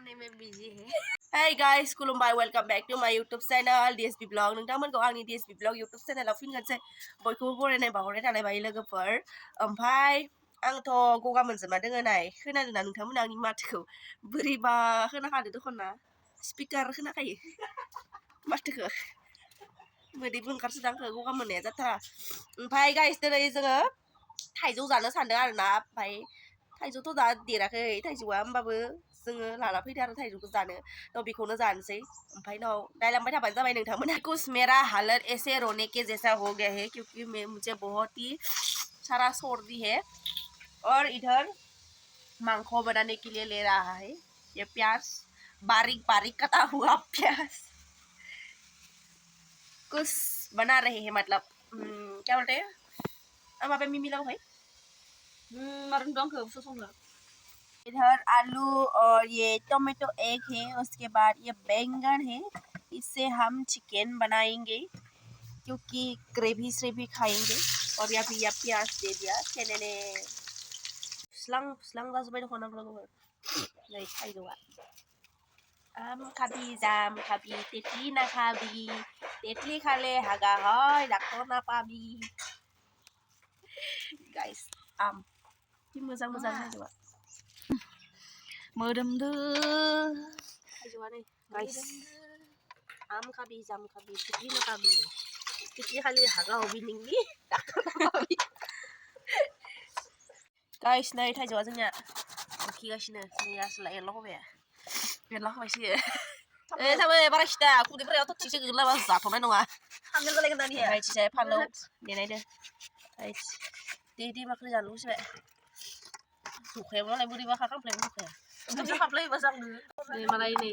Hey guys, खुलुमबाय, welcome back to my YouTube channel DSB Vlog. नोंथांमोनखौ आंनि DSB Vlog YouTube channel आव फिन खनसे बयखौबो बरायनाय बावहरनाय थानाय बाय लोगोफोर। ओमफ्राय आंथ' गगा मोनजोबना दोङो नाय। खोनादोंना नोंथांमोना आंनि माथोखौ? बोरैबा खोनाखादो दखना स्पिकार खोनाखायो माथोखौ। बोरैबो ओंखारसोदों आंखौ गगा मोननाया जाथारा। ओमफ्राय गाइस दिनै जोङो थाइजौ जानो सानदों आरोना। ओमफ्राय थाइजौथ' दा देराखै थाइजौआ, होमबाबो जोङो लाना फैदो आरो थाइजौखौ जानो। तो बेखौनो जानोसै। ओमफ्राय नाव डायलांबाय थाबानो जाबाय नोंथांमोना। कुछ मेरा हालत ऐसे रोने के जैसा हो गया है क्योंकि मुझे बहुत ही सारा सर्दी है। और इधर मांखो बनाने के लिए ले रहा है ये प्याज, बारीक बारीक कटा हुआ प्याज। कुछ बना रहे हैं, मतलब क्या बोलते हैं अब आप मिमी लाओ भाई। इधर आलू और ये टोमेटो एग है, उसके बाद ये बैंगन है। इससे हम चिकन बनाएंगे क्योंकि ग्रेवी श्रेवी खाएंगे। और यहाँ भी प्याज दे दिया ने स्लांग स्लांग जाजोब्बाय दखन आं लोगोफोर। नै थाइजौआ आम खाबि जाम खाबि तेतली ना खाबि तेतली खाले हागा হয় ডাক্তৰ না পাবি। गाइस आम कि मोजां मोजां थाइजौआ मोदोमदो थाइजौआ नै गाइस। आम खाबि जाम खाबि तेतली ना खाबि तेतली खाले हागा हबि नोंनि डाक्टर ना पाबि। गाइस नै थाइजौआ जोंनिया खिगासिनो जोंनि आसला एरलाखबायसो। थाबै बाराखिदा खुदैफोराव थरथिंसो गोग्लैलाबा जाथ'नाय नङा। ओमफ्राय थिसाय फानलौ देनायदो दे माखै जानो लुगैबाय। जखायाबो नालाय बोरैबा खालामफ्लायबो जखाया ओंखामसो खाफ्लायोबा जांनो। नै मालाय नै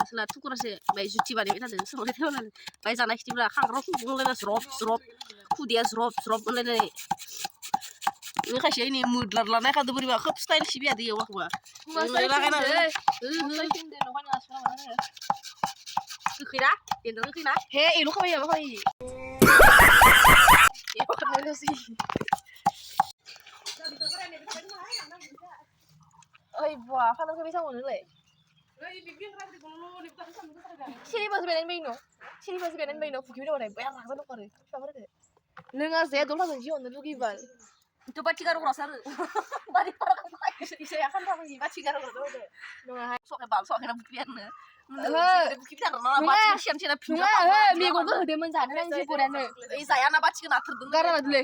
आसला थुकुरासो ओमफ्राय जुथि बानायबाय थादों संनाय टाइमाव। ओमफ्राय जानाय खिथिफ्रा खांख्राव खुंलायना ज्रब ज्रब खुदैया ज्रब ज्रब मोनलायनाय। खायसे नै मोद्लादलानाय खादो बोरैबा खोब स्टाइल सिबिया दैयाव आखौबा गोखैना देनदों गोखैना हे एल' खाबाय माबा खाबाय ओइ बुआ खानाखौ बेसां मोनोलाय? सिरिबासो बेनायनि बायनो सिरिबासो बेनायनि बायनो फुख्रिबो दङ बाया रागा दंखारो फिफाफोरखौ लोङा जाया दलहाजों जिहरनो लुगैबा itu baci karo rasa bari para isa akan tahu baci karo rasa nggak soalnya bal soalnya buktiannya buktian nggak baci sian sian pindah minggu gue udah menjadi yang siburannya saya anak baci kena terdengar karena dulu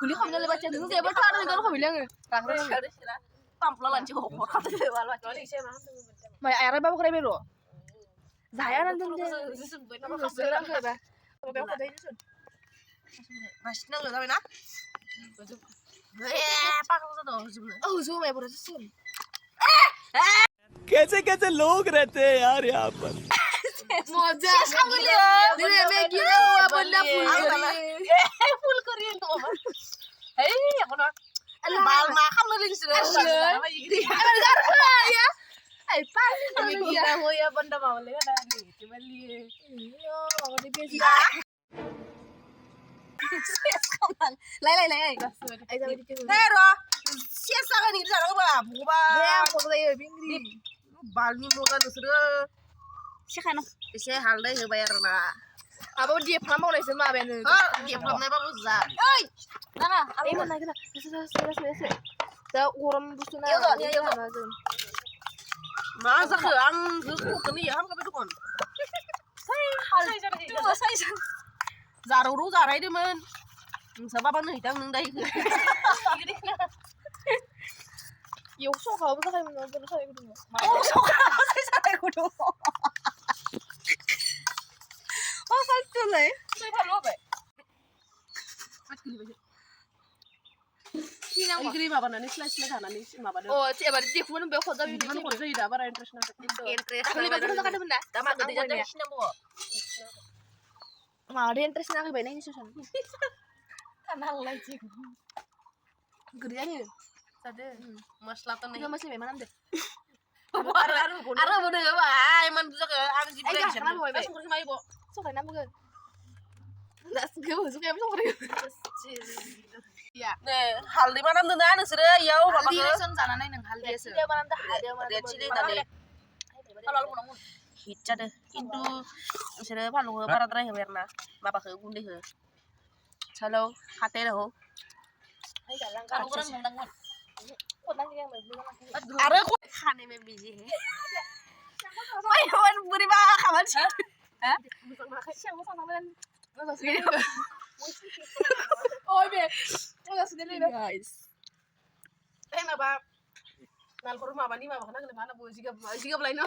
kuliah kami nilai baca dulu saya bertahan dengan kami bilang rasa tampil lanjut hokor kata dia wal baci mai airnya bawa keren bero saya nanti masih nggak tahu na कैसे कैसे लोग रहते हैं यार यहाँ पर। Lai. Pero siasa kan ini sana apa? Buba. Ya, pokoknya bingri. Balni moga nusra. Siapa? Siapa hal deh bayar na. Apa dia pernah mau lesen mah bener? Oh, dia pernah apa usah. Oi, mana? Apa mana kita? Selesai. Saya orang busu na. Iya. Masa kerang, kerang ni ya, ham kapan tukon? Saya. Zaruru zarai deh men. Sebab apa nih? Jangan nendai. Yo sok apa sih kamu nonton saya kudu. Oh sok apa saya kudu. Oh satu lah. Saya perlu apa? Ini apa nih? Slice mana nih? Apa nih? Oh tiap hari dia kuman beok ada video. Mana kudu tidak apa interest nanti. Interest. Aku lihat dulu kan benda. Tamat ada jadi sini bu. Mau ada interest nak apa ini susun? Kanal lagi. Kerjanya. Ada. Maslatan nih. Masih memang ada. Arah bodoh apa? Emang bisa ke aku sih belajar. Langsung pergi mai bo. Suka nama ke? Nggak suka apa suka. Ya. Nih hal di mana tuh nih? Sudah ya. Hal di reson sana nih hal di. Dia mana tuh? Dia cili tadi. Hit जादों खिन्थु बिसोरो फानलुखौ बाराद्राय होबाय आरोना माबाखौ गुन्दैखौ चलो खाते रहो आरो खाने में बिजी है Wait, बोरैबा खामानिसो guys माबा नालखर माबानि माबाखौ नांगोन मा होनो जिगाब लायनो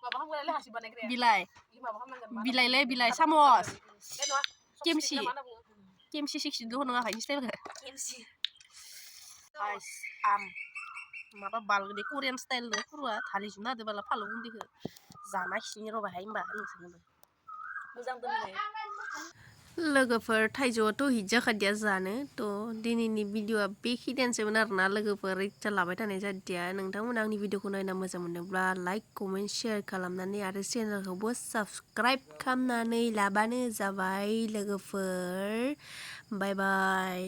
माबा खालामगोनलाय हासिब बानायग्राया बिलाइ माबा खालामनांगोन बिलाइलै बिलाइ सामस केमसि केमसि 60 दं नङा हायनि स्टाइलखौ केमसि guys माबा बालगोदे कोरियान स्टाइल नो खुरुआ थालिजुना होदो बाला फालौ गुन्दैखौ जाना खिनि र' बाहाय होमबा नोंसोरनोबो मोजां दोननाय लोगोफोर थाइजौआथ' हिट जाखादिया जानो थ' दिनैनि भिडिअआ बेखिनियानोसैमोन आरोना लोगोफोर इच्छा लाबाय थानाय जादिया नोंथांमोना आंनि भिडिअखौ नायना मोजां मोनदोंब्ला लाइक कमेन्ट शेयार खालामनानै आरो चेनेलखौबो साबस्क्राइब खालामनानै लाबानो जाबाय लोगोफोर बाय बाय